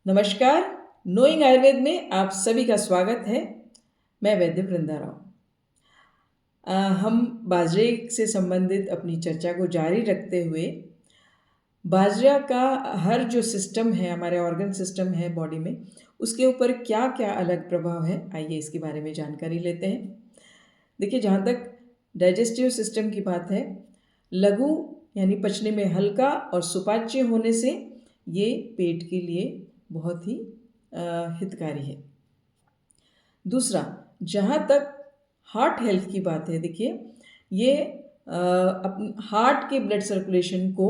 नमस्कार। नोइंग आयुर्वेद में आप सभी का स्वागत है। मैं वैद्य वृंदा राव। हम बाजरे से संबंधित अपनी चर्चा को जारी रखते हुए बाजरा का हर जो सिस्टम है, हमारे ऑर्गन सिस्टम है बॉडी में, उसके ऊपर क्या क्या अलग प्रभाव है, आइए इसके बारे में जानकारी लेते हैं। देखिए, जहाँ तक डाइजेस्टिव सिस्टम की बात है, लघु यानी पचने में हल्का और सुपाच्य होने से ये पेट के लिए बहुत ही हितकारी है। दूसरा, जहाँ तक हार्ट हेल्थ की बात है, देखिए ये हार्ट के ब्लड सर्कुलेशन को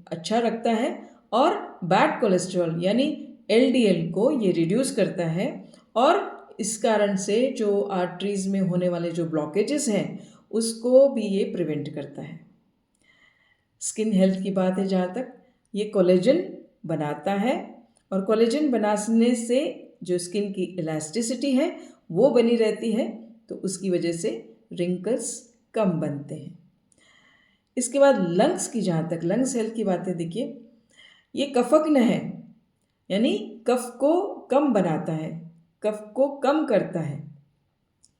अच्छा रखता है और बैड कोलेस्ट्रॉल यानी एलडीएल को ये रिड्यूस करता है और इस कारण से जो आर्टरीज में होने वाले जो ब्लॉकेजेस हैं उसको भी ये प्रिवेंट करता है। स्किन हेल्थ की बात है, जहाँ तक ये कोलेजन बनाता है और कोलेजन बनाने से जो स्किन की इलास्टिसिटी है वो बनी रहती है, तो उसकी वजह से रिंकल्स कम बनते हैं। इसके बाद लंग्स की, जहाँ तक लंग्स हेल्थ की बात है, देखिए ये कफग्न है यानी कफ को कम बनाता है, कफ को कम करता है।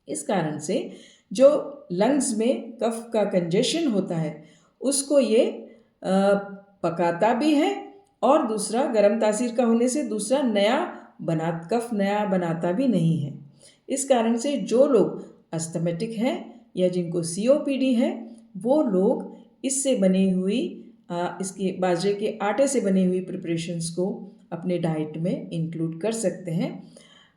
इस कारण से जो लंग्स में कफ का कंजेशन होता है उसको ये पकाता भी है और दूसरा गर्म तासीर का होने से दूसरा कफ नया बनाता भी नहीं है। इस कारण से जो लोग अस्थमेटिक हैं या जिनको सीओपीडी है वो लोग इससे बनी हुई इसके बाजरे के आटे से बनी हुई प्रिपरेशंस को अपने डाइट में इंक्लूड कर सकते हैं।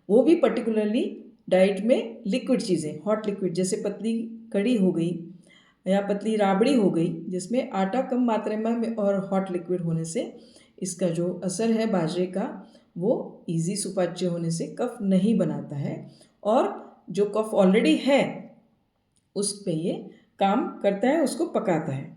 वो भी पर्टिकुलरली डाइट में लिक्विड चीज़ें, हॉट लिक्विड, जैसे पतली कड़ी हो गई या पतली राबड़ी हो गई, जिसमें आटा कम मात्रा में और हॉट लिक्विड होने से इसका जो असर है बाजरे का वो इजी सुपाच्य होने से कफ नहीं बनाता है और जो कफ ऑलरेडी है उस पे ये काम करता है, उसको पकाता है।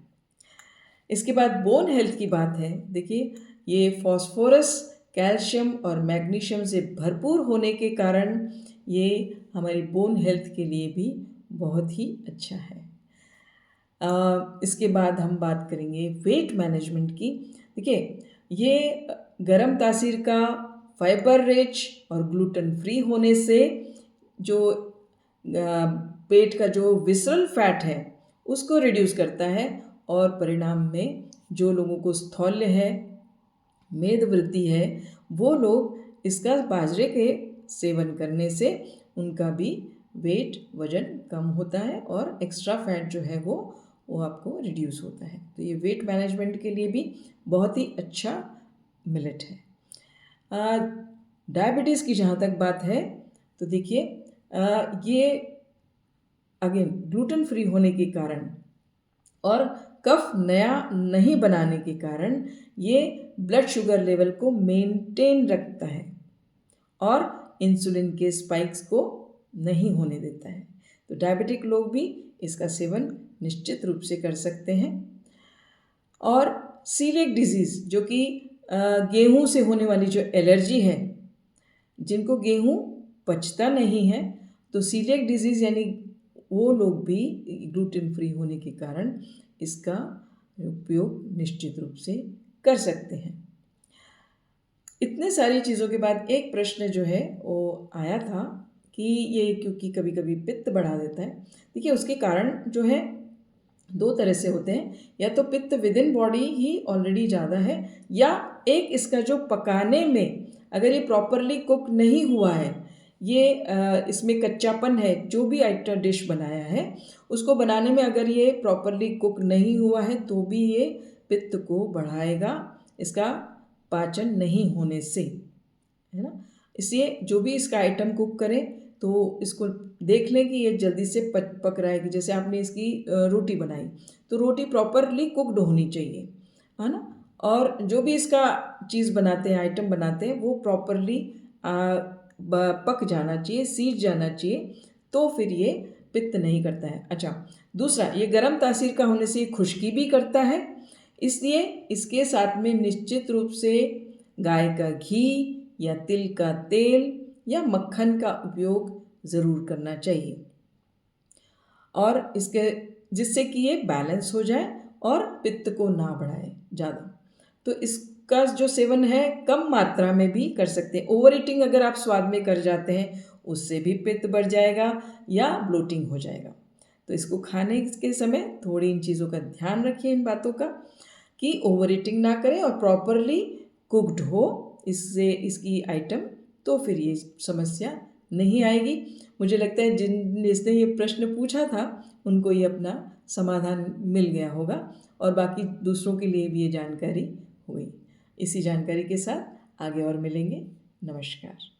इसके बाद बोन हेल्थ की बात है, देखिए ये फॉस्फोरस, कैल्शियम और मैग्नीशियम से भरपूर होने के कारण ये हमारी बोन हेल्थ के लिए भी बहुत ही अच्छा है। इसके बाद हम बात करेंगे वेट मैनेजमेंट की। देखिए ये गरम तासीर का फाइबर रिच और ग्लूटेन फ्री होने से जो पेट का जो विसरल फैट है उसको रिड्यूस करता है और परिणाम में जो लोगों को स्थौल्य है, मेद वृद्धि है, वो लोग इसका बाजरे के सेवन करने से उनका भी वजन कम होता है और एक्स्ट्रा फैट जो है वो आपको रिड्यूस होता है। तो ये वेट मैनेजमेंट के लिए भी बहुत ही अच्छा मिलेट है। डायबिटीज़ की जहाँ तक बात है तो देखिए ये अगेन ग्लूटेन फ्री होने के कारण और कफ नया नहीं बनाने के कारण ये ब्लड शुगर लेवल को मेंटेन रखता है और इंसुलिन के स्पाइक्स को नहीं होने देता है। तो डायबिटिक लोग भी इसका सेवन निश्चित रूप से कर सकते हैं। और सीलिएक डिजीज़, जो कि गेहूं से होने वाली जो एलर्जी है, जिनको गेहूं पचता नहीं है, तो सीलिएक डिजीज़ यानी वो लोग भी ग्लूटेन फ्री होने के कारण इसका उपयोग निश्चित रूप से कर सकते हैं। इतने सारी चीज़ों के बाद एक प्रश्न जो है वो आया था कि ये क्योंकि कभी कभी पित्त बढ़ा देता है। देखिए उसके कारण जो है दो तरह से होते हैं, या तो पित्त with in body he already ज़्यादा है, या एक इसका जो पकाने में अगर ये प्रॉपरली कुक नहीं हुआ है, ये इसमें कच्चापन है, जो भी आइटम डिश बनाया है उसको बनाने में अगर ये प्रॉपरली कुक नहीं हुआ है तो भी ये पित्त को बढ़ाएगा, इसका पाचन नहीं होने से, है ना। इसलिए जो भी इसका आइटम कुक करें तो इसको देख लें कि ये जल्दी से पक रहा है। कि जैसे आपने इसकी रोटी बनाई तो रोटी प्रॉपरली कुकड होनी चाहिए, है ना। और जो भी इसका चीज़ बनाते हैं, आइटम बनाते हैं, वो प्रॉपरली पक जाना चाहिए, सीज जाना चाहिए, तो फिर ये पित्त नहीं करता है। अच्छा, दूसरा, ये गर्म तासीर का होने से खुश्की भी करता है, इसलिए इसके साथ में निश्चित रूप से गाय का घी या तिल का तेल या मक्खन का उपयोग ज़रूर करना चाहिए, और इसके जिससे कि ये बैलेंस हो जाए और पित्त को ना बढ़ाए ज़्यादा। तो इस का जो सेवन है कम मात्रा में भी कर सकते हैं। ओवर ईटिंग अगर आप स्वाद में कर जाते हैं उससे भी पित्त बढ़ जाएगा या ब्लोटिंग हो जाएगा। तो इसको खाने के समय थोड़ी इन चीज़ों का ध्यान रखिए, इन बातों का, कि ओवर ईटिंग ना करें और प्रॉपरली कुक्ड हो इससे इसकी आइटम, तो फिर ये समस्या नहीं आएगी। मुझे लगता है जिसने ये प्रश्न पूछा था उनको ये अपना समाधान मिल गया होगा और बाकी दूसरों के लिए भी ये जानकारी हुई। इसी जानकारी के साथ आगे और मिलेंगे। नमस्कार।